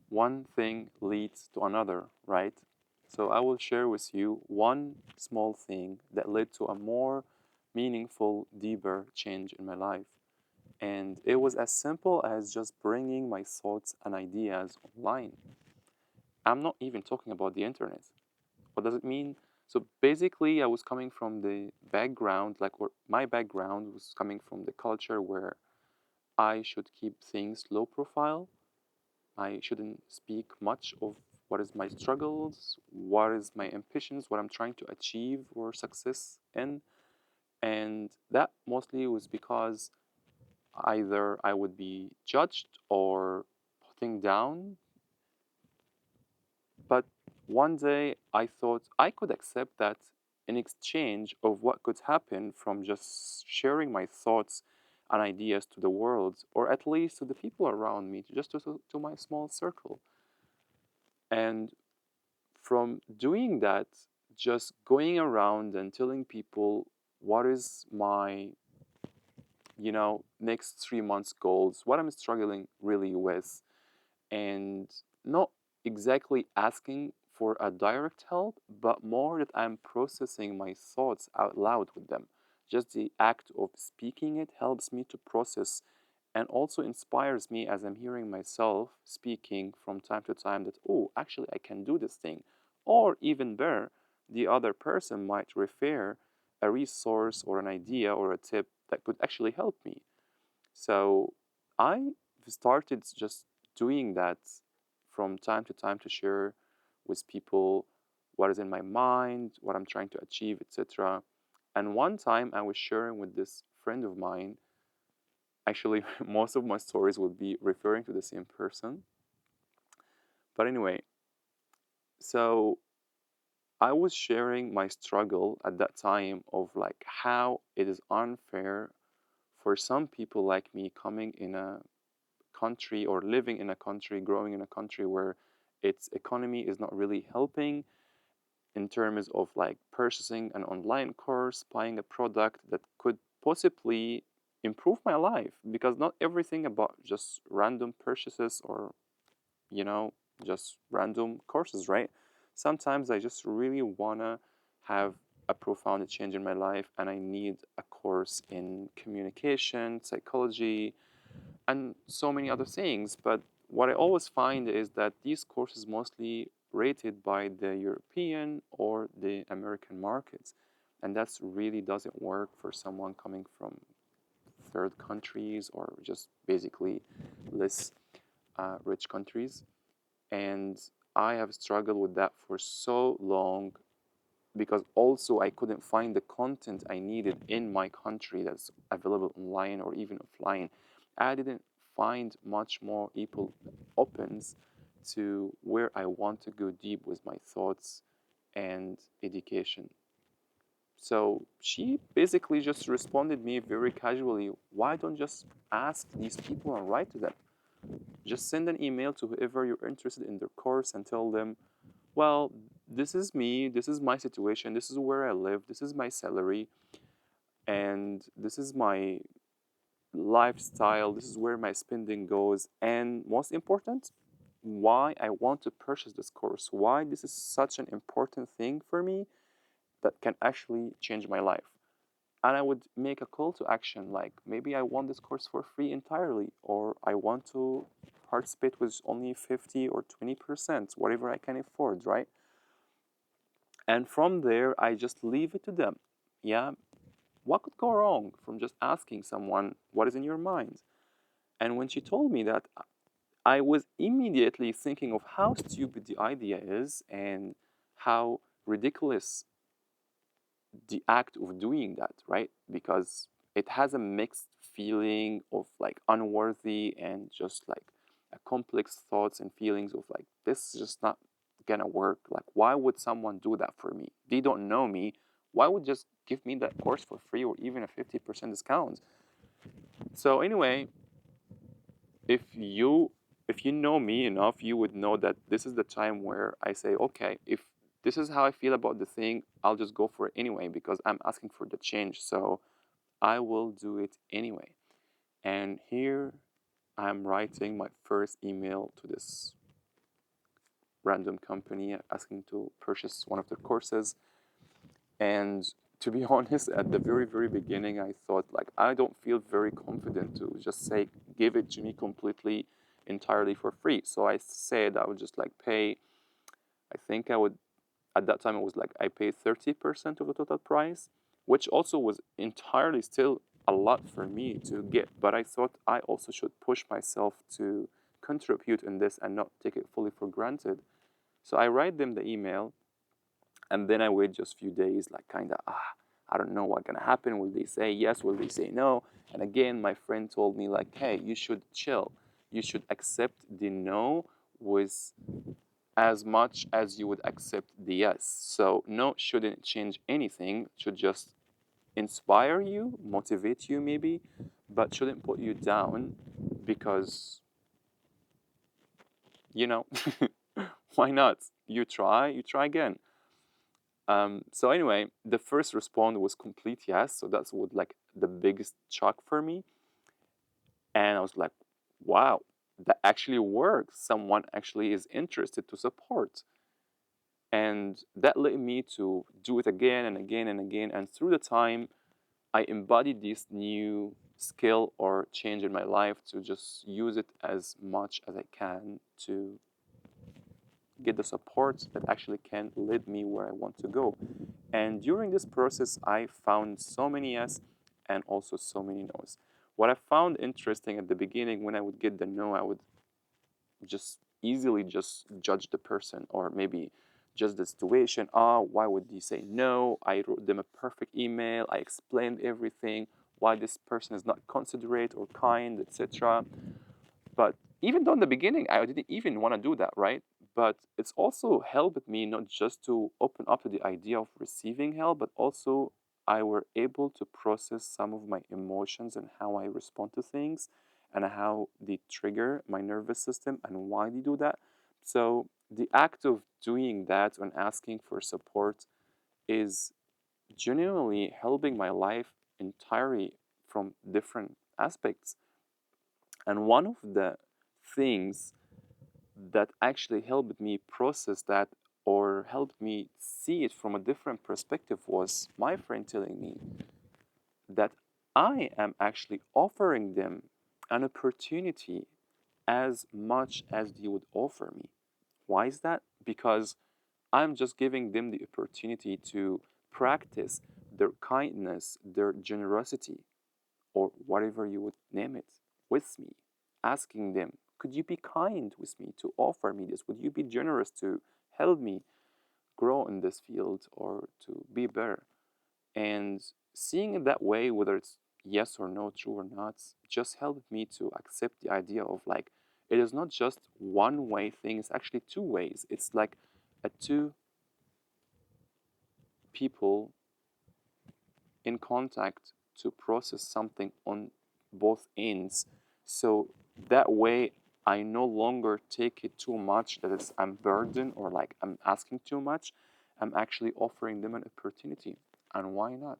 one thing leads to another, right? So I will share with you one small thing that led to a more meaningful, deeper change in my life. And it was as simple as just bringing my thoughts and ideas online. I'm not even talking about the internet. What does it mean? So basically, I was coming from the background, like, or my background was coming from the culture where I should keep things low profile. I shouldn't speak much of what is my struggles, what is my ambitions, what I'm trying to achieve or success in. And that mostly was because either I would be judged or putting down. But one day I thought I could accept that in exchange of what could happen from just sharing my thoughts and ideas to the world, or at least to the people around me, just to my small circle. And from doing that, just going around and telling people what is my, next 3 months goals, what I'm struggling really with, and not exactly asking for a direct help, but more that I'm processing my thoughts out loud with them. Just the act of speaking it helps me to process and also inspires me as I'm hearing myself speaking from time to time that, oh, actually, I can do this thing. Or even better, the other person might refer a resource or an idea or a tip that could actually help me. So I started just doing that from time to time to share with people what is in my mind, what I'm trying to achieve, etc. And one time I was sharing with this friend of mine. Actually, most of my stories would be referring to the same person. But anyway, so I was sharing my struggle at that time of like how it is unfair for some people like me coming in a country or living in a country, growing in a country where its economy is not really helping in terms of like purchasing an online course, buying a product that could possibly improve my life, because not everything about just random purchases or, you know, just random courses, right? Sometimes I just really want to have a profound change in my life and I need a course in communication, psychology, and so many other things. But what I always find is that these courses mostly rated by the European or the American markets, and that's really doesn't work for someone coming from third countries or just basically less rich countries. And I have struggled with that for so long because also I couldn't find the content I needed in my country that's available online or even offline. I didn't find much more equal opens to where I want to go deep with my thoughts and education. So she basically just responded me very casually, why don't just ask these people and write to them? Just send an email to whoever you're interested in their course and tell them, well, this is me, this is my situation, this is where I live, this is my salary, and this is my lifestyle, this is where my spending goes, and most important, why I want to purchase this course, why this is such an important thing for me that can actually change my life. And I would make a call to action like maybe I want this course for free entirely, or I want to participate with only 50 or 20%, whatever I can afford, right? And from there, I just leave it to them. Yeah, what could go wrong from just asking someone what is in your mind? And when she told me that, I was immediately thinking of how stupid the idea is and how ridiculous the act of doing that, right? Because it has a mixed feeling of like unworthy and just like a complex thoughts and feelings of like, this is just not gonna work. Like, why would someone do that for me? They don't know me. Why would just give me that course for free or even a 50% discount? So anyway, if you if you know me enough, you would know that this is the time where I say, okay, if this is how I feel about the thing, I'll just go for it anyway because I'm asking for the change. So I will do it anyway. And here I'm writing my first email to this. random company asking to purchase one of their courses. And to be honest, at the very, very beginning, I thought like I don't feel very confident to just say give it to me completely, entirely for free. So I said I would just like pay. I think I would at that time it was like I paid 30% of the total price, which also was entirely still a lot for me to get. But I thought I also should push myself to contribute in this and not take it fully for granted. So I write them the email, and then I wait just a few days, like kind of, I don't know what's gonna happen. Will they say yes? Will they say no? And again, my friend told me like, hey, you should chill. You should accept the no with as much as you would accept the yes. So no shouldn't change anything. Should just inspire you, motivate you maybe, but shouldn't put you down because you know why not? You try again. So anyway, the first response was complete yes. So that's what like the biggest shock for me. And I was like, wow, that actually works. Someone actually is interested to support. And that led me to do it again and again and again. And through the time, I embodied this new skill or change in my life to just use it as much as I can to get the support that actually can lead me where I want to go. And during this process, I found so many yes and also so many no's. What I found interesting at the beginning, when I would get the no, I would just easily just judge the person or maybe just the situation. Why would you say no? I wrote them a perfect email. I explained everything, why this person is not considerate or kind, etc. But even though in the beginning I didn't even want to do that, right? But it's also helped me not just to open up to the idea of receiving help, but also I were able to process some of my emotions and how I respond to things and how they trigger my nervous system and why they do that. So the act of doing that and asking for support is genuinely helping my life entirely from different aspects. And one of the things that actually helped me process that or helped me see it from a different perspective was my friend telling me that I am actually offering them an opportunity as much as they would offer me. Why is that? Because I'm just giving them the opportunity to practice their kindness, their generosity, or whatever you would name it, with me, asking them, could you be kind with me to offer me this? Would you be generous to help me grow in this field or to be better? And seeing it that way, whether it's yes or no, true or not, just helped me to accept the idea of like, it is not just one way thing, it's actually two ways. It's like a two people in contact to process something on both ends. So that way, I no longer take it too much that is I'm burdened or like I'm asking too much. I'm actually offering them an opportunity. And why not?